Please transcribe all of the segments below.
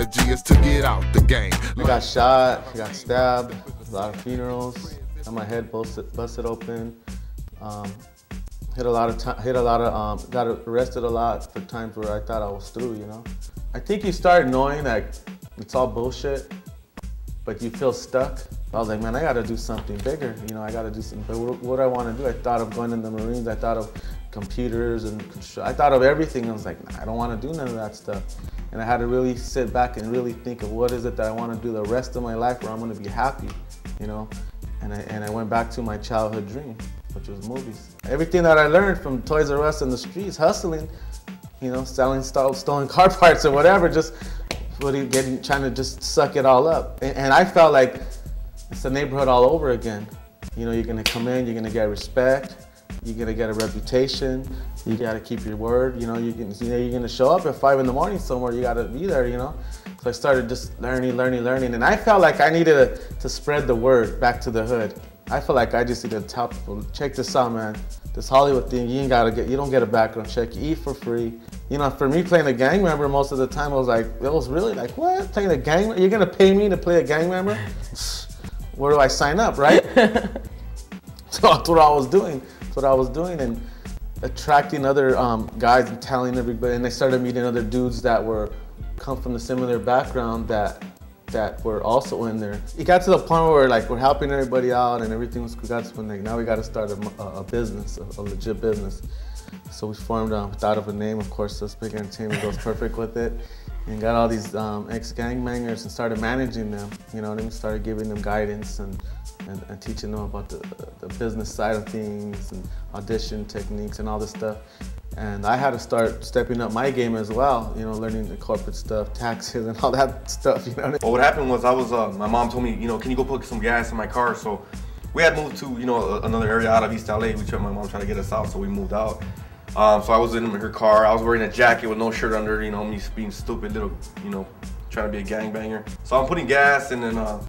strategy is to get out the game. I got shot, I got stabbed, a lot of funerals, got my head busted open, got arrested a lot for times where I thought I was through, you know? I think you start knowing that it's all bullshit, but you feel stuck. I was like, man, I gotta do something bigger, you know, I gotta do something. But what do I wanna do? I thought of going in the Marines, I thought of computers and I thought of everything. I was like, nah, I don't wanna do none of that stuff. And I had to really sit back and really think of what is it that I wanna do the rest of my life where I'm gonna be happy, you know? And I went back to my childhood dream, which was movies. Everything that I learned from Toys R Us in the streets, hustling, you know, selling stolen car parts or whatever, just trying to just suck it all up. And I felt like it's the neighborhood all over again. You know, you're gonna come in, you're gonna get respect, you're gonna get a reputation, you gotta keep your word, you know, you're gonna show up at 5 in the morning somewhere, you gotta be there, you know? So I started just learning, and I felt like I needed to spread the word back to the hood. I feel like I just need to tell people, check this out, man. This Hollywood thing, you don't get a background check, you eat for free. You know, for me playing a gang member most of the time, it was really like, what? Playing a gang member? You're gonna pay me to play a gang member? Where do I sign up, right? So that's what I was doing. And attracting other guys and telling everybody, and I started meeting other dudes that come from a similar background that were also in there. It got to the point where like we're helping everybody out and everything was good. That's when like now we got to start a business, a legit business. So we formed, thought of a name, of course, Suspect Entertainment goes perfect with it. And got all these ex-gangbangers and started managing them, you know what I mean? Started giving them guidance and teaching them about the business side of things and audition techniques and all this stuff. And I had to start stepping up my game as well, you know, learning the corporate stuff, taxes and all that stuff, you know. Well, what happened was my mom told me, you know, can you go put some gas in my car? So we had moved to, you know, another area out of East LA. My mom tried to get us out, so we moved out. So I was in her car. I was wearing a jacket with no shirt under, you know, me being stupid little, you know, trying to be a gangbanger. So I'm putting gas, and then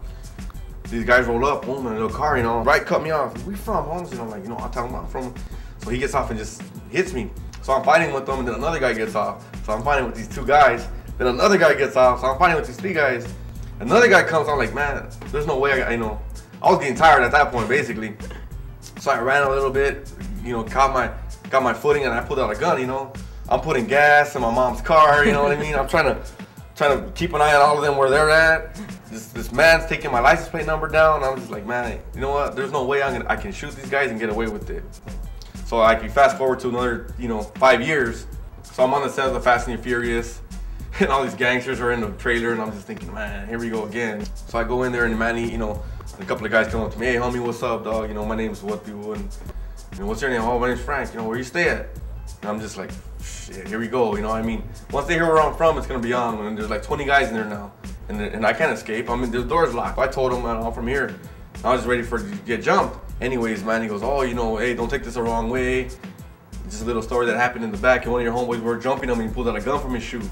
these guys roll up, boom, in a little car, you know. Right, cut me off. Where you from, Holmes? You know, like, you know, I tell him I'm from. So he gets off and just hits me. So I'm fighting with them, and then another guy gets off. So I'm fighting with these 2 guys. Then another guy gets off. So I'm fighting with these 3 guys. Another guy comes. I'm like, man, there's no way. I know. I was getting tired at that point, basically. So I ran a little bit, you know, got my footing, and I pulled out a gun, you know. I'm putting gas in my mom's car, you know what I mean? I'm trying to keep an eye on all of them where they're at. This man's taking my license plate number down. I'm just like, man, you know what? There's no way I can shoot these guys and get away with it. So like you fast forward to another, you know, 5 years. So I'm on the set of the Fast and Furious, and all these gangsters are in the trailer, and I'm just thinking, man, here we go again. So I go in there, and Manny, you know, a couple of guys come up to me, hey homie, what's up, dog? You know, my name's what people, and you know, what's your name? Oh, my name's Frank. You know, where you stay at? And I'm just like, shit, here we go. You know what I mean? Once they hear where I'm from, it's gonna be on. And there's like 20 guys in there now, and I can't escape. I mean, the door's locked. I told them, man, I'm from here. I was ready to get jumped. Anyways, man, he goes, oh, you know, hey, don't take this the wrong way. Just a little story that happened in the back, and one of your homeboys were jumping him, and he pulled out a gun from his shoe.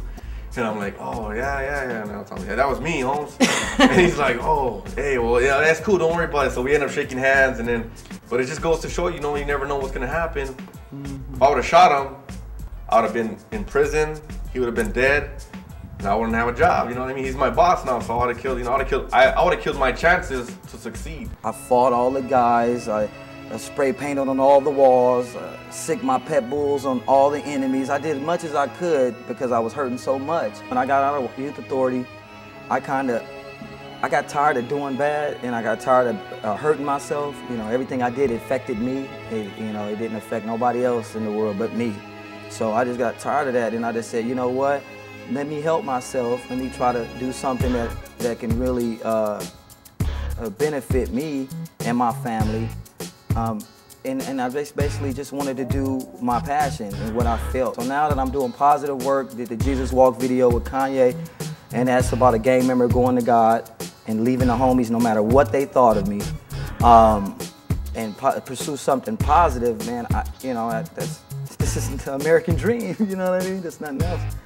And I'm like, oh, yeah. And I'll tell him, yeah, that was me, Holmes. And he's like, oh, hey, well, yeah, that's cool, don't worry about it. So we end up shaking hands, and then, but it just goes to show, you know, you never know what's gonna happen. If I would've shot him, I would've been in prison, he would've been dead, and I wouldn't have a job, you know what I mean? He's my boss now, so I would've killed, you know, I would've killed my chances to succeed. I fought all the guys, I spray painted on all the walls, sicked my pet bulls on all the enemies. I did as much as I could because I was hurting so much. When I got out of youth authority, I got tired of doing bad, and I got tired of hurting myself. You know, everything I did affected me. You know, it didn't affect nobody else in the world but me. So I just got tired of that, and I just said, you know what? Let me help myself. Let me try to do something that can really benefit me and my family. And I basically just wanted to do my passion and what I felt. So now that I'm doing positive work, did the Jesus Walk video with Kanye, and that's about a gang member going to God and leaving the homies no matter what they thought of me, and pursue something positive, man. You know, this is the American dream. You know what I mean? There's nothing else.